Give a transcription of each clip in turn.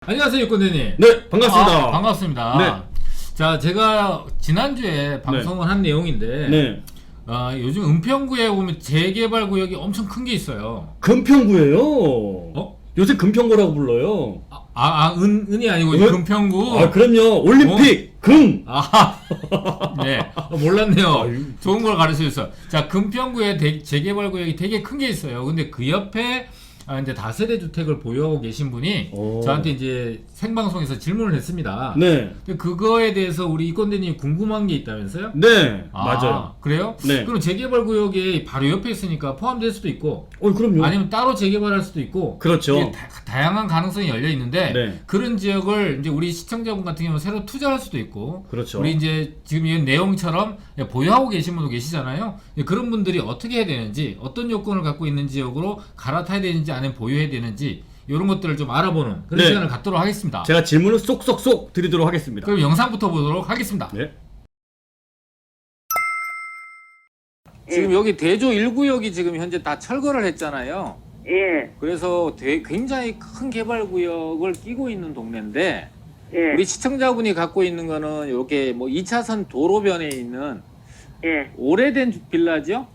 안녕하세요, 유권대님. 네, 반갑습니다. 반갑습니다. 네. 자, 제가 지난주에 방송을 한 내용인데, 네. 요즘 은평구에 보면 재개발 구역이 엄청 큰 게 있어요. 금평구예요. 요새 금평구라고 불러요. 은이 아니고 은? 금평구. 그럼요. 올림픽 금. 네. 몰랐네요. 아유. 좋은 걸 가르쳐 줬어요. 자, 금평구에 재개발 구역이 되게 큰 게 있어요. 근데 그 옆에 이제 다세대 주택을 보유하고 계신 분이 저한테 이제 생방송에서 질문을 했습니다. 네. 근데 그거에 대해서 우리 이건대님이 궁금한 게 있다면서요? 네, 맞아요. 그래요? 네. 그럼 재개발 구역이 바로 옆에 있으니까 포함될 수도 있고, 그럼요. 아니면 따로 재개발할 수도 있고, 그렇죠. 이게 다양한 가능성이 열려 있는데, 네. 그런 지역을 이제 우리 시청자분 같은 경우는 새로 투자할 수도 있고, 그렇죠. 우리 이제 지금 이 내용처럼 보유하고 계신 분도 계시잖아요. 그런 분들이 어떻게 해야 되는지, 어떤 요건을 갖고 있는 지역으로 갈아타야 되는지, 아니면 보유해야 되는지, 이런 것들을 좀 알아보는 그런 시간을 갖도록 하겠습니다. 제가 질문을 쏙쏙쏙 드리도록 하겠습니다. 그럼 영상부터 보도록 하겠습니다. 네. 지금 여기 대조 1구역이 지금 현재 다 철거를 했잖아요. 예, 그래서 굉장히 큰 개발 구역을 끼고 있는 동네인데, 예, 우리 시청자분이 갖고 있는 거는 이렇게 뭐 2차선 도로변에 있는 예, 오래된 빌라죠?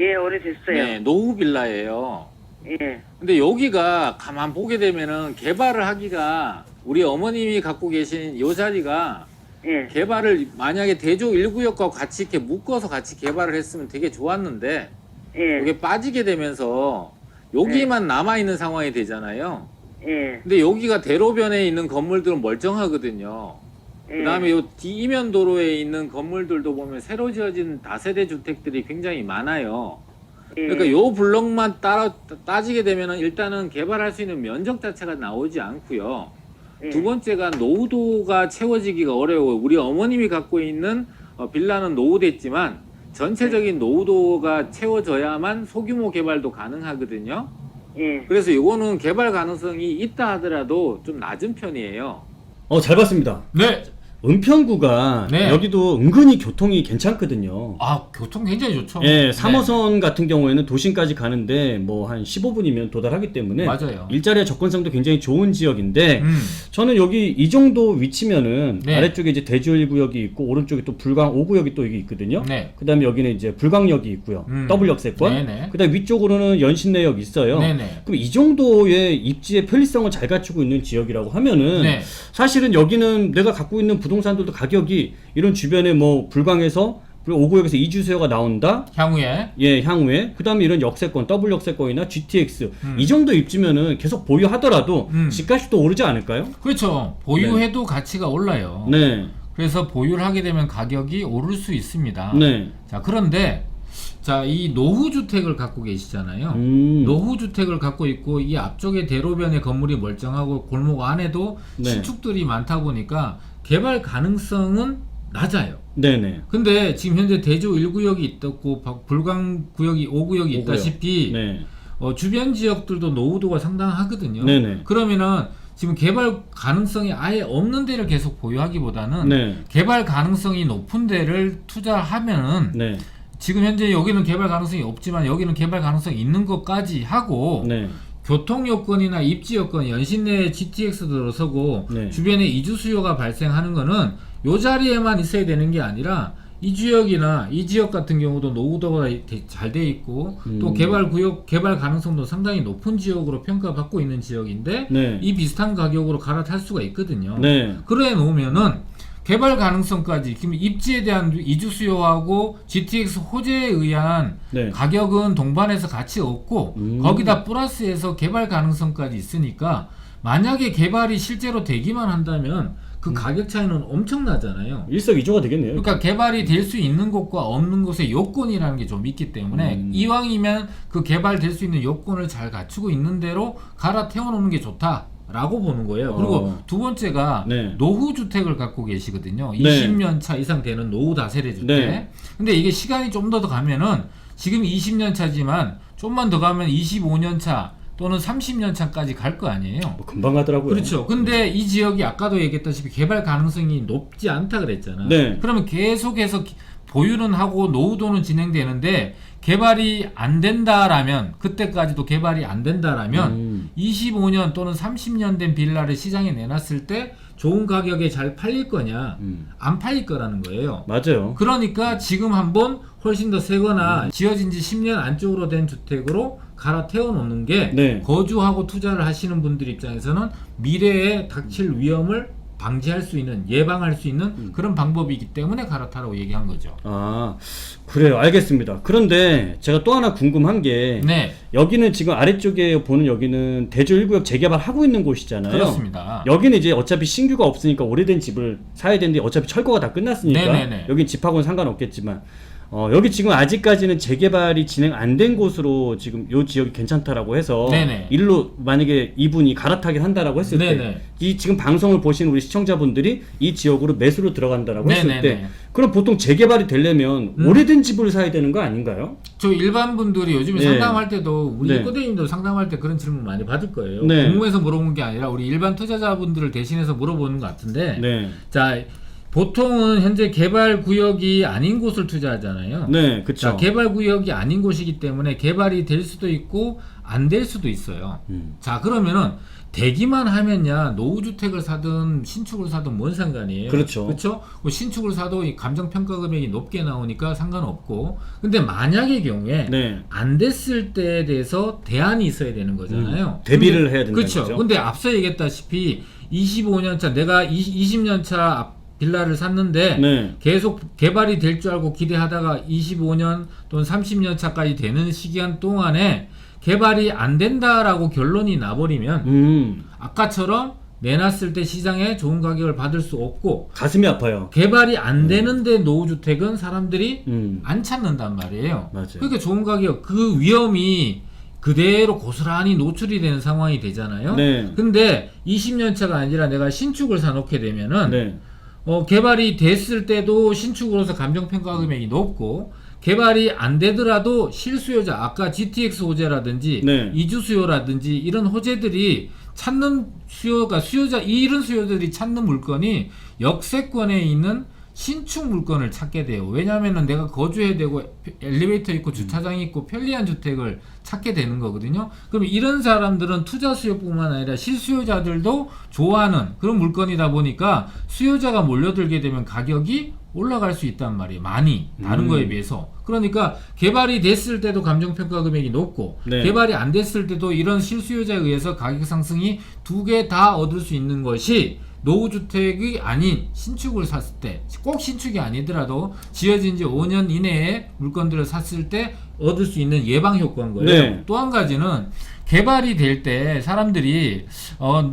예, 오래됐어요. 네, 노후 빌라예요. 예, 근데 여기가 가만 보게 되면은 개발을 하기가, 우리 어머님이 갖고 계신 이 자리가 예, 개발을 만약에 대조 1구역과 같이 이렇게 묶어서 같이 개발을 했으면 되게 좋았는데, 예, 이게 빠지게 되면서 여기만 남아있는 상황이 되잖아요. 예, 근데 여기가 대로변에 있는 건물들은 멀쩡하거든요. 예, 그 다음에 요 이면 도로에 있는 건물들도 보면 새로 지어진 다세대 주택들이 굉장히 많아요. 예, 그러니까 요 블럭만 따지게 되면은 일단은 개발할 수 있는 면적 자체가 나오지 않고요. 예, 두 번째가 노후도가 채워지기가 어려워요. 우리 어머님이 갖고 있는 빌라는 노후됐지만 전체적인 노후도가 채워져야만 소규모 개발도 가능하거든요. 예, 그래서 이거는 개발 가능성이 있다 하더라도 좀 낮은 편이에요. 잘 봤습니다. 네. 은평구가 네. 여기도 은근히 교통이 괜찮거든요. 교통 굉장히 좋죠. 예, 3호선 같은 경우에는 도심까지 가는데 뭐 한 15분이면 도달하기 때문에 맞아요. 일자리의 접근성도 굉장히 좋은 지역인데 음. 저는 여기 이 정도 위치면은 네. 아래쪽에 이제 대조 1구역이 있고 오른쪽에 또 불광 5구역이 또 여기 있거든요. 네. 그다음에 여기는 이제 불광역이 있고요. 더블 역세권. 네네. 그다음에 위쪽으로는 연신내역 있어요. 네네. 그럼 이 정도의 입지의 편리성을 잘 갖추고 있는 지역이라고 하면은 네. 사실은 여기는 내가 갖고 있는 부동산들도 가격이 이런 주변에 뭐 불광에서 5구역에서 이주 수요가 나온다. 향후에. 예, 향후에. 그 다음에 이런 역세권, 더블 역세권이나 GTX. 이 정도 입지면은 계속 보유하더라도 집값이 오르지 않을까요? 그렇죠. 보유해도 가치가 올라요. 네. 그래서 보유를 하게 되면 가격이 오를 수 있습니다. 네. 자, 그런데 이 노후주택을 갖고 계시잖아요. 노후주택을 갖고 있고 이 앞쪽에 대로변에 건물이 멀쩡하고 골목 안에도 네. 신축들이 많다 보니까 개발 가능성은 낮아요. 네네. 근데 지금 현재 대조 1구역이 있고 불광구역이 5구역이 있다시피 네. 주변 지역들도 노후도가 상당하거든요. 네네. 그러면은 지금 개발 가능성이 아예 없는 데를 계속 보유하기보다는 네. 개발 가능성이 높은 데를 투자하면은 네. 지금 현재 여기는 개발 가능성이 없지만 여기는 개발 가능성이 있는 것까지 하고 네. 교통 요건이나 입지 요건, 연신내 GTX도 들어서고 네. 주변에 이주 수요가 발생하는 거는 요 자리에만 있어야 되는 게 아니라 이 지역이나 이 지역 같은 경우도 노후도가 잘 돼 있고 또 개발 구역 개발 가능성도 상당히 높은 지역으로 평가받고 있는 지역인데 네. 이 비슷한 가격으로 갈아탈 수가 있거든요. 네. 그래 놓으면은 개발 가능성까지 지금 입지에 대한 이주 수요하고 GTX 호재에 의한 네. 가격은 동반해서 같이 없고 거기다 플러스해서 개발 가능성까지 있으니까 만약에 개발이 실제로 되기만 한다면 그 가격 차이는 엄청나잖아요. 일석이조가 되겠네요. 그러니까 개발이 될 수 있는 곳과 없는 곳의 요건이라는 게 좀 있기 때문에 이왕이면 그 개발될 수 있는 요건을 잘 갖추고 있는 대로 갈아 태워놓는 게 좋다라고 보는 거예요. 그리고 두 번째가 네. 노후주택을 갖고 계시거든요. 네. 20년 차 이상 되는 노후 다세대 주택. 네. 근데 이게 시간이 좀 더 가면은 지금 20년 차지만 좀만 더 가면 25년 차 또는 30년 차까지 갈 거 아니에요. 뭐 금방 가더라고요. 그렇죠. 근데 이 지역이 아까도 얘기했다시피 개발 가능성이 높지 않다 그랬잖아. 네. 그러면 계속해서 보유는 하고 노후도는 진행되는데 개발이 안 된다라면 그때까지도 개발이 안 된다라면 25년 또는 30년 된 빌라를 시장에 내놨을 때 좋은 가격에 잘 팔릴 거냐 안 팔릴 거라는 거예요. 맞아요. 그러니까 지금 한번 훨씬 더 세거나 지어진 지 10년 안쪽으로 된 주택으로 갈아 태워놓는 게 네. 거주하고 투자를 하시는 분들 입장에서는 미래에 닥칠 위험을 방지할 수 있는, 예방할 수 있는 그런 방법이기 때문에 갈아타라고 얘기한 거죠. 아, 그래요. 알겠습니다. 그런데 제가 또 하나 궁금한 게 네, 여기는 지금 아래쪽에 보는 여기는 대조 1구역 재개발하고 있는 곳이잖아요. 그렇습니다. 여기는 이제 어차피 신규가 없으니까 오래된 집을 사야 되는데 어차피 철거가 다 끝났으니까 네네네. 여긴 집하고는 상관없겠지만 여기 지금 아직까지는 재개발이 진행 안 된 곳으로 지금 요 지역이 괜찮다라고 해서 네네. 일로 만약에 이분이 갈아타긴 한다라고 했을 네네. 때 이 지금 방송을 보시는 우리 시청자분들이 이 지역으로 매수로 들어간다라고 했을 네네네. 때 그럼 보통 재개발이 되려면 오래된 집을 사야 되는 거 아닌가요? 저 일반 분들이 요즘에 네. 상담할 때도 우리 네. 꼬대님도 상담할 때 그런 질문 많이 받을 거예요. 네. 공무에서 물어본 게 아니라 우리 일반 투자자분들을 대신해서 물어보는 것 같은데 네. 자, 보통은 현재 개발 구역이 아닌 곳을 투자하잖아요. 네, 그쵸. 자, 개발 구역이 아닌 곳이기 때문에 개발이 될 수도 있고 안 될 수도 있어요. 자, 그러면은 되기만 하면야 노후주택을 사든 신축을 사든 뭔 상관이에요. 그렇죠. 그렇죠? 뭐 신축을 사도 이 감정평가 금액이 높게 나오니까 상관없고, 근데 만약의 경우에 네. 안 됐을 때에 대해서 대안이 있어야 되는 거잖아요. 대비를 해야 된다는 그렇죠. 거죠. 근데 앞서 얘기했다시피 25년차 내가 20년차 빌라를 샀는데 네. 계속 개발이 될 줄 알고 기대하다가 25년 또는 30년 차까지 되는 시간 동안에 개발이 안 된다라고 결론이 나버리면 아까처럼 내놨을 때 시장에 좋은 가격을 받을 수 없고 가슴이 아파요. 개발이 안 되는데 노후주택은 사람들이 음. 안 찾는단 말이에요. 맞아요. 그러니까 좋은 가격, 그 위험이 그대로 고스란히 노출이 되는 상황이 되잖아요. 네. 근데 20년 차가 아니라 내가 신축을 사놓게 되면은 네. 개발이 됐을 때도 신축으로서 감정평가 금액이 높고 개발이 안 되더라도 실수요자, 아까 GTX 호재라든지 네. 이주 수요라든지 이런 호재들이 찾는 수요가 이런 수요들이 찾는 물건이 역세권에 있는 신축 물건을 찾게 돼요. 왜냐하면은 내가 거주해야 되고 엘리베이터 있고 주차장이 있고 편리한 주택을 찾게 되는 거거든요. 그럼 이런 사람들은 투자 수요뿐만 아니라 실수요자들도 좋아하는 그런 물건이다 보니까 수요자가 몰려들게 되면 가격이 올라갈 수 있단 말이에요. 많이 다른 거에 비해서. 그러니까 개발이 됐을 때도 감정평가 금액이 높고 네. 개발이 안 됐을 때도 이런 실수요자에 의해서 가격 상승이 두 개 다 얻을 수 있는 것이 노후주택이 아닌 신축을 샀을 때, 꼭 신축이 아니더라도 지어진 지 5년 이내에 물건들을 샀을 때 얻을 수 있는 예방 효과인 거예요. 네. 또 한 가지는 개발이 될 때 사람들이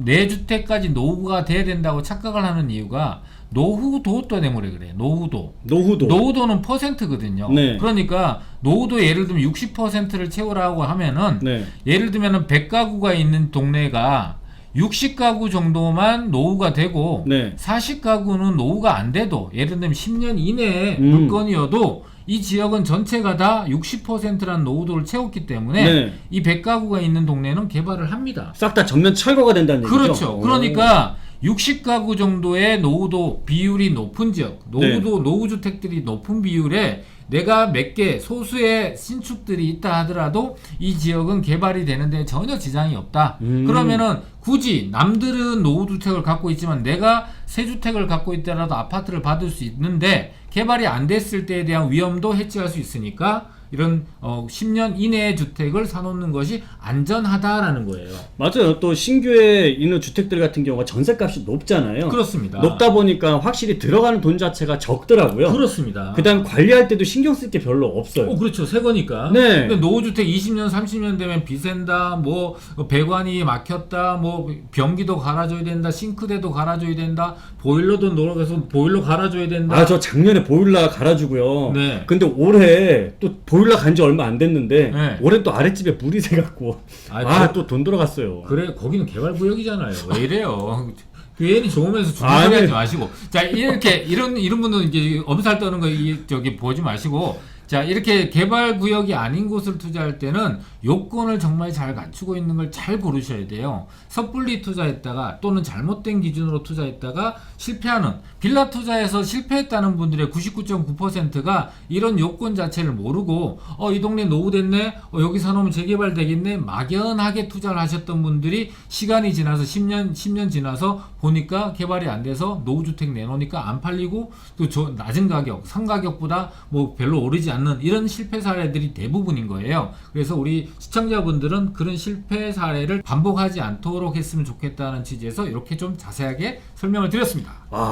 내 주택까지 노후가 돼야 된다고 착각을 하는 이유가 노후도 때문에 그래요. 노후도는 퍼센트거든요. 네. 그러니까 노후도 예를 들면 60%를 채우라고 하면은 네. 예를 들면은 100가구가 있는 동네가 60가구 정도만 노후가 되고 네. 40가구는 노후가 안 돼도 예를 들면 10년 이내에 물건이어도 이 지역은 전체가 다 60%라는 노후도를 채웠기 때문에 네. 이 100가구가 있는 동네는 개발을 합니다. 싹 다 전면 철거가 된다는 얘기죠. 그렇죠. 그러니까 60가구 정도의 노후도 비율이 높은 지역, 노후주택들이 높은 비율에 내가 몇 개 소수의 신축들이 있다 하더라도 이 지역은 개발이 되는데 전혀 지장이 없다. 그러면은 굳이 남들은 노후주택을 갖고 있지만 내가 새 주택을 갖고 있더라도 아파트를 받을 수 있는데 개발이 안 됐을 때에 대한 위험도 해지할 수 있으니까 이런 10년 이내의 주택을 사놓는 것이 안전하다라는 거예요. 맞아요. 또 신규에 있는 주택들 같은 경우가 전세값이 높잖아요. 그렇습니다. 높다 보니까 확실히 들어가는 돈 자체가 적더라고요. 그렇습니다. 그다음 관리할 때도 신경 쓸 게 별로 없어요. 그렇죠. 새 거니까. 네. 근데 노후주택 20년, 30년 되면 비샌다, 뭐 배관이 막혔다, 뭐 변기도 갈아줘야 된다, 싱크대도 갈아줘야 된다, 보일러도 놀아가서 보일러 갈아줘야 된다. 저 작년에 보일러 갈아주고요. 네. 근데 올해 또 보일러 간 지 얼마 안 됐는데 네. 올해 또 아랫집에 물이 새갖고 또 돈 들어갔어요. 그래, 거기는 개발 구역이잖아요. 왜 이래요? 괜히 좋으면서 주는 소리 하지 마시고. 자, 이런 분은 이제 엄살 떠는 거 저기 보지 마시고. 자, 이렇게 개발 구역이 아닌 곳을 투자할 때는 요건을 정말 잘 갖추고 있는 걸 잘 고르셔야 돼요. 섣불리 투자했다가 또는 잘못된 기준으로 투자했다가 실패하는, 빌라 투자에서 실패했다는 분들의 99.9%가 이런 요건 자체를 모르고 이 동네 노후됐네, 여기 사놓으면 재개발 되겠네, 막연하게 투자를 하셨던 분들이 시간이 지나서 10년 지나서 보니까 개발이 안 돼서 노후주택 내놓으니까 안 팔리고 또 낮은 가격, 상가격보다 뭐 별로 오르지 않는 이런 실패 사례들이 대부분인 거예요. 그래서 우리 시청자분들은 그런 실패 사례를 반복하지 않도록 했으면 좋겠다는 취지에서 이렇게 좀 자세하게 설명을 드렸습니다.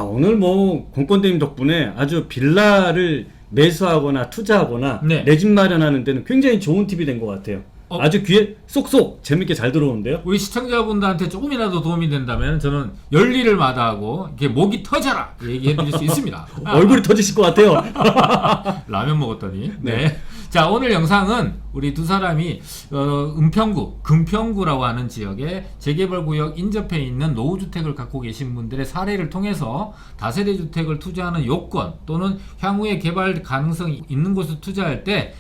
오늘 뭐 공권대님 덕분에 아주 빌라를 매수하거나 투자하거나 네. 내 집 마련하는 데는 굉장히 좋은 팁이 된 것 같아요. 아주 귀에 쏙쏙 재밌게 잘 들어오는데요. 우리 시청자분들한테 조금이라도 도움이 된다면 저는 열일을 마다하고 이렇게 목이 터져라 얘기해 드릴 수 있습니다. 얼굴이 터지실 것 같아요. 라면 먹었더니. 네. 네. 자, 오늘 영상은 우리 두 사람이 은평구, 금평구라고 하는 지역에 재개발구역 인접해 있는 노후주택을 갖고 계신 분들의 사례를 통해서 다세대 주택을 투자하는 요건 또는 향후에 개발 가능성이 있는 곳을 투자할 때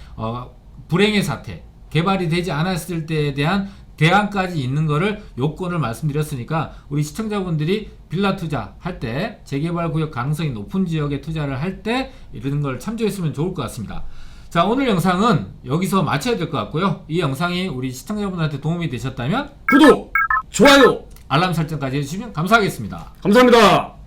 불행의 사태, 개발이 되지 않았을 때에 대한 대안까지 있는 거를 요건을 말씀드렸으니까 우리 시청자분들이 빌라 투자할 때 재개발 구역 가능성이 높은 지역에 투자를 할 때 이런 걸 참조했으면 좋을 것 같습니다. 자, 오늘 영상은 여기서 마쳐야 될 것 같고요. 이 영상이 우리 시청자분들한테 도움이 되셨다면 구독, 좋아요, 알람 설정까지 해주시면 감사하겠습니다. 감사합니다.